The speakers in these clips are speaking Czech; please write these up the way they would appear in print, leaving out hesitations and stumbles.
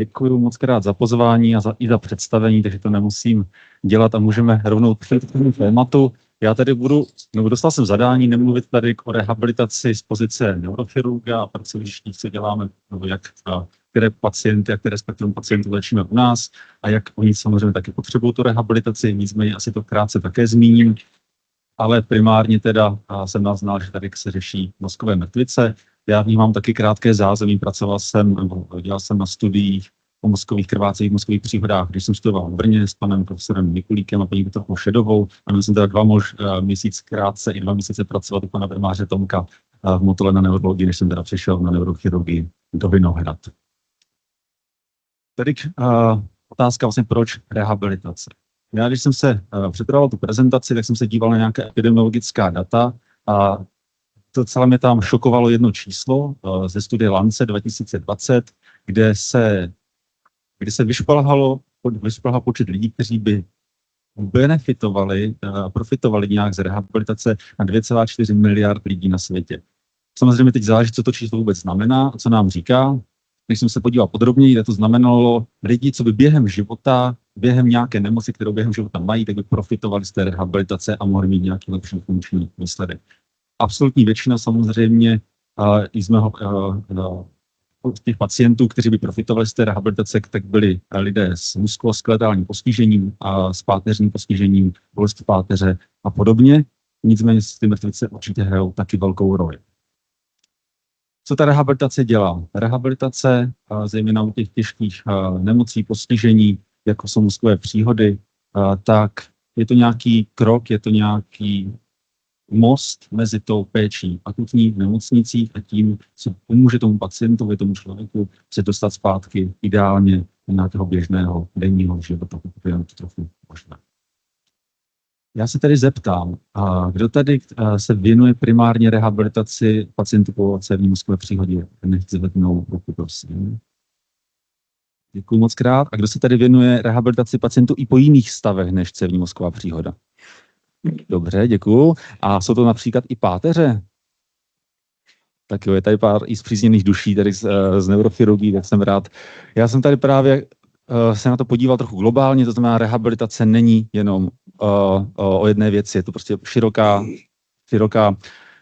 Děkuji moc krát za pozvání a i za představení, takže to nemusím dělat a můžeme rovnou přejít k tomu tématu. Já tady dostal jsem zadání nemluvit tady o rehabilitaci z pozice neurochirurga a pracovištích, co děláme, nebo které pacienty a které spektrum pacientů léčíme u nás a jak oni samozřejmě taky potřebují tu rehabilitaci, nicméně asi to krátce také zmíním, ale primárně teda jsem naznal, že tady se řeší mozkové mrtvice. Já vnímám taky krátké zázemí, dělal jsem na studiích o mozkových krvácích, mozkových příhodách, když jsem studoval v Brně s panem profesorem Mikulíkem a paní doktorkou Šedovou a měl jsem teda 2 měsíce pracovat u pana primáře Tomka v Motole na neurologii, než jsem teda přišel na neurochirurgii do Vinohrad. Tady otázka vlastně, proč rehabilitace. Já, když jsem se připravoval tu prezentaci, tak jsem se díval na nějaké epidemiologická data a to celé mě tam šokovalo jedno číslo ze studie Lancet 2020, kde se vyšplhal počet lidí, kteří by profitovali nějak z rehabilitace na 2,4 miliard lidí na světě. Samozřejmě teď záleží, co to číslo vůbec znamená a co nám říká. Když jsem se podíval podrobněji, kde to znamenalo lidi, co by během nějaké nemoci, kterou během života mají, tak by profitovali z té rehabilitace a mohli mít nějaký lepší funkční výsledek. Absolutní většina samozřejmě i z mého těch pacientů, kteří by profitovali z té rehabilitace, tak byli lidé s muskuloskeletálním postižením a s páteřním postižením, bolest páteře a podobně. Nicméně ty mrtvice určitě hrajou taky velkou roli. Co ta rehabilitace dělá? Rehabilitace, zejména u těch těžkých nemocí, postižení, jako jsou mozkové příhody, tak je to nějaký krok, je to nějaký most mezi tou péčí akutní v nemocnicích a tím, co pomůže tomu pacientovi, tomu člověku se dostat zpátky ideálně do nějakého běžného denního života, pokud je to trochu možné. Já se tedy zeptám, kdo tady se věnuje primárně rehabilitaci pacientů po cévní mozkové příhodě? Nechci zvednout ruku, prosím. Děkuji moc krát. A kdo se tady věnuje rehabilitaci pacientů i po jiných stavech než cévní mozková příhoda? Dobře, děkuju. A jsou to například i páteře? Tak jo, je tady pár i zpřízněných duší tady z neurochirurgii, tak jsem rád. Já jsem tady právě se na to podíval trochu globálně, to znamená, rehabilitace není jenom o jedné věci, je to prostě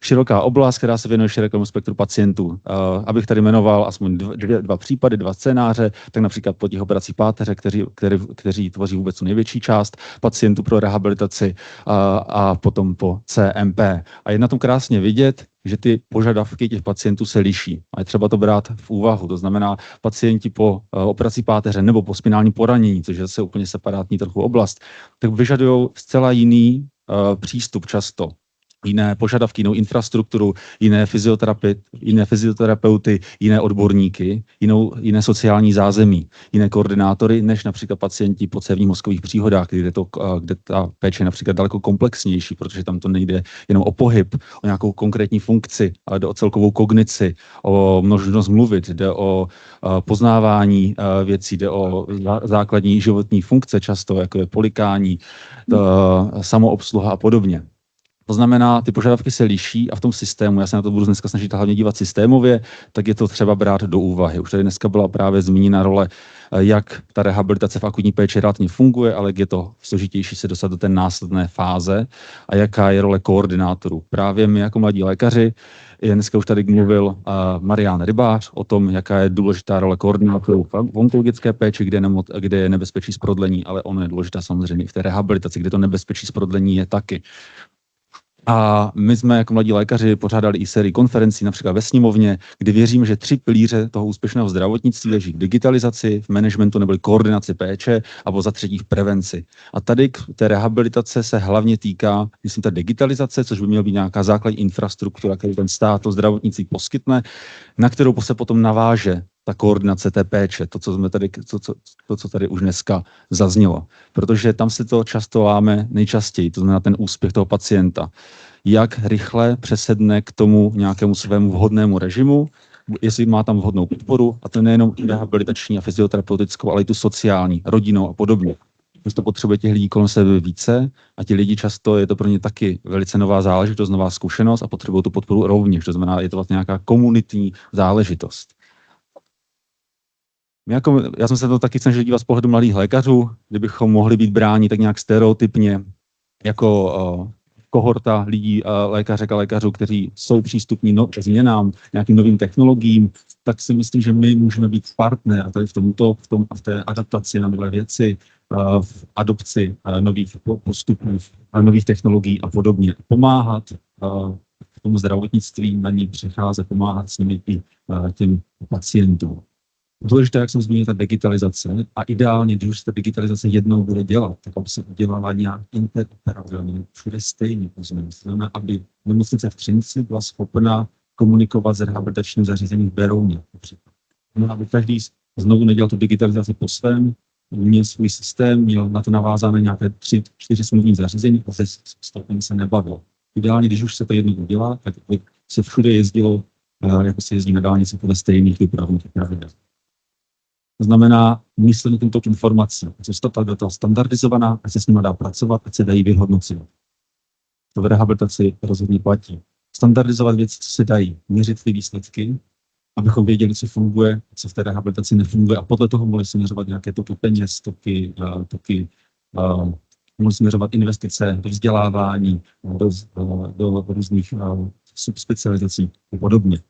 široká oblast, která se věnuje širokému spektru pacientů. Abych tady jmenoval aspoň dva případy, 2 scénáře, tak například po těch operacích páteře, kteří tvoří vůbec tu největší část pacientů pro rehabilitaci a potom po CMP. A je na tom krásně vidět, že ty požadavky těch pacientů se liší. A je třeba to brát v úvahu. To znamená, pacienti po operaci páteře nebo po spinálním poranění, což je zase úplně separátní trochu oblast, tak vyžadují zcela jiný přístup často. Jiné požadavky, jinou infrastrukturu, jiné fyzioterapeuty, jiné odborníky, jiné sociální zázemí, jiné koordinátory, než například pacienti po cévních mozkových příhodách, kde ta péče je například daleko komplexnější, protože tam to nejde jenom o pohyb, o nějakou konkrétní funkci, ale jde o celkovou kognici, o možnost mluvit, jde o poznávání věcí, jde o základní životní funkce často, jako je polikání, samoobsluha a podobně. To znamená, ty požadavky se liší a v tom systému, já se na to budu dneska snažit hlavně dívat systémově, tak je to třeba brát do úvahy. Už tady dneska byla právě zmíněna role, jak ta rehabilitace v akutní péči relativně funguje, ale jak je to složitější se dostat do té následné fáze a jaká je role koordinátorů. Právě my jako mladí lékaři, dneska už tady mluvil Marián Rybář o tom, jaká je důležitá role koordinátorů v onkologické péči, kde je nebezpečí z prodlení, ale ono je důležitá samozřejmě i v té rehabilitaci, kde to nebezpečí z prodlení je taky. A my jsme jako mladí lékaři pořádali i sérii konferencí, například ve sněmovně, kdy věřím, že 3 pilíře toho úspěšného zdravotnictví leží v digitalizaci, v managementu nebo koordinaci péče a za třetí v prevenci. A tady k té rehabilitace se hlavně týká, myslím, ta digitalizace, což by měla být nějaká základní infrastruktura, kterou ten stát to zdravotnictví poskytne, na kterou se potom naváže ta koordinace té péče, co tady už dneska zaznělo. Protože tam se to často láme nejčastěji, to znamená ten úspěch toho pacienta. Jak rychle přesedne k tomu nějakému svému vhodnému režimu, jestli má tam vhodnou podporu, a to nejenom rehabilitační a fyzioterapeutickou, ale i tu sociální, rodinnou a podobně. Prostě potřebuje těch lidí kolem sebe více a ti lidi často, je to pro ně taky velice nová záležitost, nová zkušenost a potřebují tu podporu rovněž. To znamená, je to vlastně nějaká komunitní záležitost. Já jsem se to taky snažil dívat z pohledu mladých lékařů, kdybychom mohli být bráni tak nějak stereotypně jako kohorta lidí, lékařek a lékařů, kteří jsou přístupní změnám, nějakým novým technologiím, tak si myslím, že my můžeme být partner tady v té adaptaci na nové věci, v adopci nových postupů, nových technologií a podobně. Pomáhat k tomu zdravotnictví na ní přecházet, pomáhat s nimi i těm pacientům. Důležité, jak jsem zmínil, ta digitalizace a ideálně, když už ta digitalizace jednou bude dělat, tak aby se udělala nějak interoperabilně, všude stejně. To znamená, aby nemocnice v Třinci byla schopna komunikovat s rehabilitačním zařízením v Berouně. Aby každý znovu nedělal tu digitalizaci po svém, měl svůj systém, měl na to navázané nějaké 3-4 smluvní zařízení a se stopem se nebavil. Ideálně, když už se to jednou udělá, tak by se všude jezdilo, jako se jezdí na dálnici podle stejných dopravních pravidel. To znamená myslet těmto informací, co ta data standardizovaná, ať se s nimi dá pracovat, ať se dají vyhodnocovat. To v rehabilitaci rozhodně platí. Standardizovat věci, co se dají, měřit ty výsledky, abychom věděli, co funguje, co v té rehabilitaci nefunguje a podle toho mohli směřovat nějaké toky peněz, mohli směřovat investice do vzdělávání, do různých subspecializací a podobně.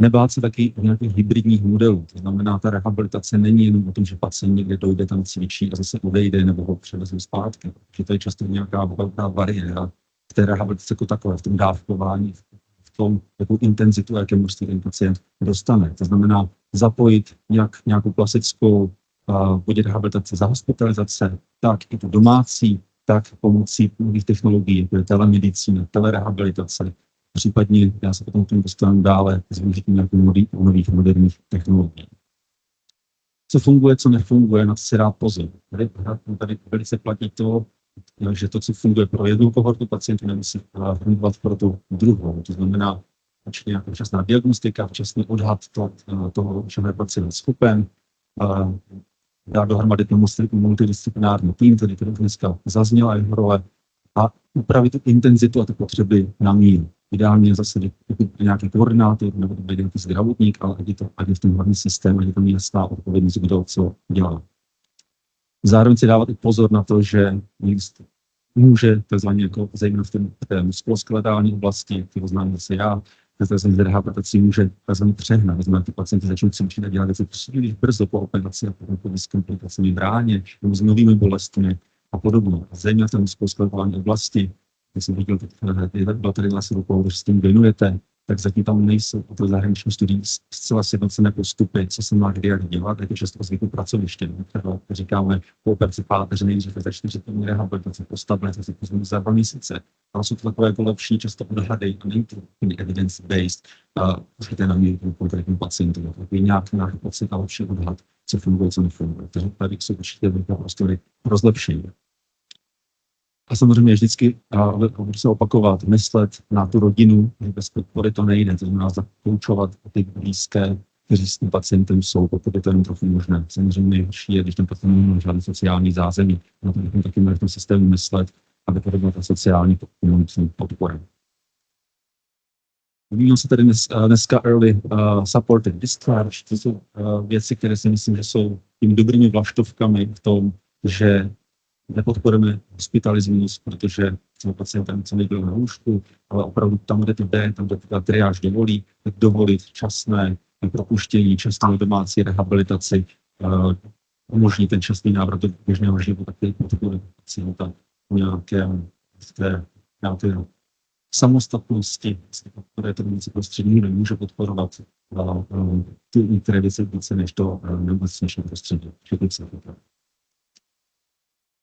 Nebát se taky nějakých hybridních modelů. To znamená, ta rehabilitace není jenom o tom, že pacient někde dojde, tam cvičí a zase odejde nebo ho převezme zpátky. Že to je často nějaká velká bariéra v té rehabilitaci jako takové, v tom dávkování, v tom, jakou intenzitu a jaké množství ten pacient dostane. To znamená zapojit nějakou klasickou buď rehabilitaci za hospitalizace, tak i tu domácí, tak pomocí nových technologií, jako je telemedicína, telerehabilitace, případně já se potom k tomu dostanu dále s využitím nových moderních technologií. Co funguje, co nefunguje, na to se dá pozor. Tady velice platí to, že to, co funguje pro jednu kohortu pacientů, nemusí fungovat pro tu druhou. To znamená, nějaká včasná diagnostika, včasný odhad toho, čemu je pacient schopen, dát dohromady multidisciplinární tým, který to dneska zazněla jeho role, a upravit tu intenzitu a ty potřeby na míru. Ideálně zase nějaký koordinátor nebo nějaký zdravotník, ale ať je v tom hlavní systém, ať je tam jasná odpovědnost, kdo co dělá. Zároveň si dávat i pozor na to, že může, takzvaně jako zejména v té muskuloskeletální oblasti, kterou znám zase já, takzvaně rehabilitací může takzvaně přehnat. To znamená, ty pacienti začnou cvičit a dělat věci příliš brzo po operaci a potom s komplikacemi v ráně nebo s novými bolestmi a podobně. Zejména v té muskuloskeletální oblasti, když jsem viděl baterie rukou, když s tím věnujete, tak zatím tam nejsou pro zahraniční studii zcela sjednocené postupy, co se má kdy jak dělat, jak je často zvyku pracoviště. Říkáme po operaci páteře nejdřív za 4 týdny rehabilitace, po stabilizaci za 2 měsíce. Ale jsou to takové jako lepší často odhady a není to evidence-based, určitě na míru konkrétním pacientům. Takový nějaký pocit a lepší odhad, co funguje, co nefunguje. Takže tady jsou určitě velké prostory pro zlepšení. A samozřejmě vždycky, budu se opakovat, myslet na tu rodinu, že bez podpory to nejde. To znamená zakoučovat ty blízké, kteří s tím pacientem jsou, pokud je to jenom trochu možné. Samozřejmě nejhorší je, když ten pacient nemá žádný sociální zázemí. Na to bychom taky měli v tom systému myslet, aby to byla ta sociální podpora. Mluvíme se tady dneska early supported discharge. To jsou věci, které si myslím, že jsou těmi dobrými vlaštovkami v tom, že nepodporujeme hospitalismus, protože jsme pacientem co nebyl na lůžku, ale opravdu tam, kde to jde, tam, kde ta triáž dovolí, tak dovolit časné propuštění, časnou domácí rehabilitaci, umožní ten časný návrat do běžného života, který podporuje pacienta nějaké samostatnosti, které to více prostředí nemůže podporovat ty některé věci více než to nemocniční prostředí.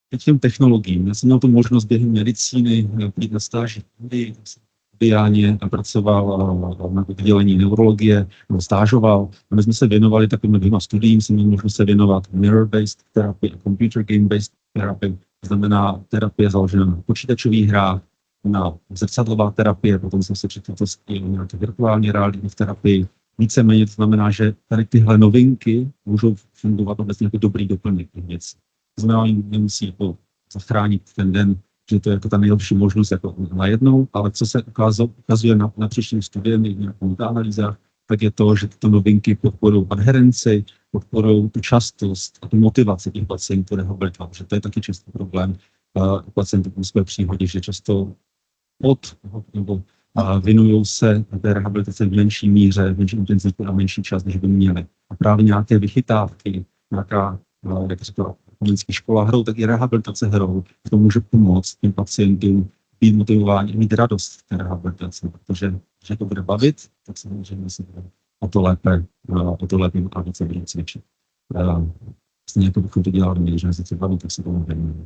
Teď těm technologiím. Já jsem měl tu možnost během medicíny jít na stáži a pracoval na oddělení neurologie, nebo stážoval. A my jsme se věnovali takovým 2 studiím, jsem měl možnost se věnovat mirror-based therapy a computer game-based therapy. To znamená terapie založená na počítačových hrách, na zrcadlová terapie, potom jsem se přečetl nějaké virtuální realitní terapii. Víceméně to znamená, že tady tyhle novinky můžou fungovat obecně jako dobrý doplněk těch věcí. To znamená, nemusí jako zachránit ten den, že to je jako ta nejlepší možnost jako najednou, ale co se ukazuje na příštím studiem, nějakou analýzách, tak je to, že tyto novinky podporují adherenci, podporují tu častost a tu motivaci těch pacientů rehabilitovat. Že to je taky často problém pacientů v úzké příhodě, že často nebo věnují se té rehabilitaci v menší míře, v menší intenzitě a menší čas, než by měli. A právě nějaké vychytávky, nějaká, jak říkala, v klinických školách hrou, tak i rehabilitace hrou. To může pomoct těm pacientům být motivováni, mít radost v té rehabilitaci, protože když to bude bavit, tak samozřejmě se bude o to lépe a více bude cvičit. Vlastně jako bychom to dělali, že se baví, tak se tomu věnujeme.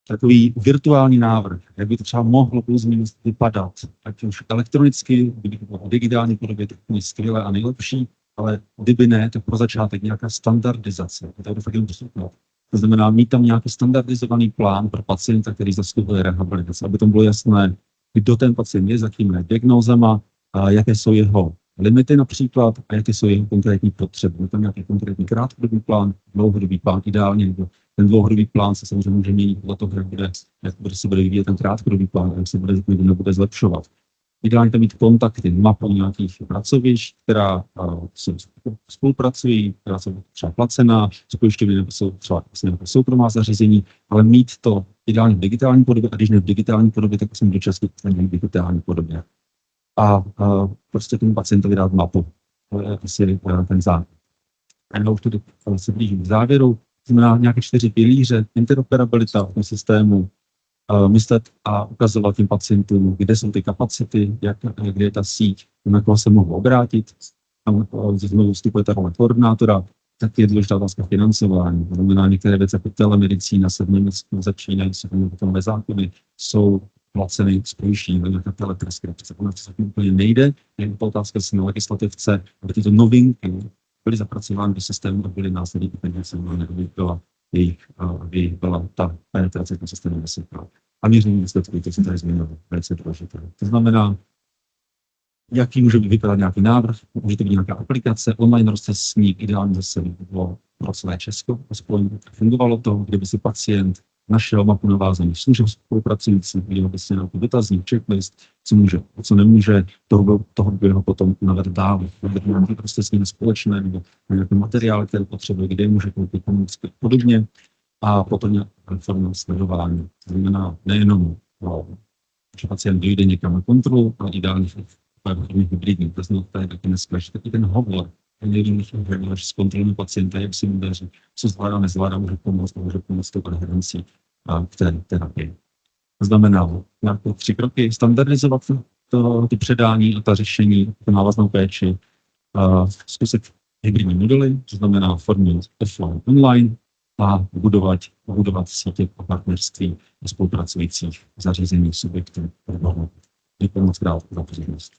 Takový virtuální návrh, jak by to třeba mohlo plus minus vypadat, ať už elektronicky, kdyby to bylo v digitální podobě, tak je skvělé a nejlepší, ale kdyby ne, tak pro začátek nějaká standardizace, to je fakt jen dostupné. To znamená mít tam nějaký standardizovaný plán pro pacienta, který zastupuje rehabilitaci, aby tam bylo jasné, kdo ten pacient je, za jakými diagnózama, a jaké jsou jeho limity například a jaké jsou jeho konkrétní potřeby. Je tam nějaký konkrétní krátkodobý plán, dlouhodobý plán ideálně, nebo ten dlouhodobý plán se samozřejmě může měnit podle toho, jak se bude vyvíjet ten krátkodobý plán, jak se bude zlepšovat. Ideálně tam mít kontakty, mapu nějakých pracovišť, která spolupracují, která jsou třeba placená, z pojišťovny nebo jsou třeba soukromá zařízení, ale mít to ideálně v digitální podobě, a když ne v digitální podobě, tak jsem dočasně v digitální podobě. A prostě tomu pacientovi dát mapu. To je asi ten základ. A já už tady se blížím k závěru. Znamená nějaké 4 pilíře, interoperabilita v tom systému, myslet a ukazovat těm pacientům, kde jsou ty kapacity, kde je ta síť, na koho se mohou obrátit. Tam znovu vstupuje ta role koordinátora, tak je důležitá otázka financování. To znamená, některé věci jako telemedicína se v Německu začínají, se tam zákony jsou placeny z pojištění, nějaká telepreskripce. To zatím úplně nejde. Je to otázka na legislativce, aby tyto novinky byly zapracovány do systému a byly následně peníze, aby byla ta penetrace toho systému vysoká. A měření výsledků, to se tady změnilo, velice důležité. To znamená, jaký může vypadat nějaký návrh, může to být nějaká aplikace, online rozcestník, ideálně zase bylo pro celé Česko, aspoň fungovalo to, kdyby si pacient našel mapu navázaných služeb spolupracující, viděl by si nějaký dotazník, checklist, co může, co nemůže, toho by ho potom navedl dál, nějaký prostě s ním společné, nebo nějaké materiály, které potřebuje, kde může koupit pomůcky podobně, a potom nějaká forma sledování. To znamená nejenom, že pacient dojde někam na kontrolu, ale ideálně hybridní. To znamená, tady taky dneska, že taky ten hovor, že zkontrolujeme pacienta, jak si mu daří, co zvládá, nezvládá, může pomoct tou adherencí v té terapii. To znamená, nějaké 3 kroky, standardizovat ty předání a ta řešení, tu návaznou péči, zkusit hybridní modely, to znamená formu offline, online, a budovat sítě a partnerství a spolupracujících zařízení subjektů. Děkuji moc krát za pozornost.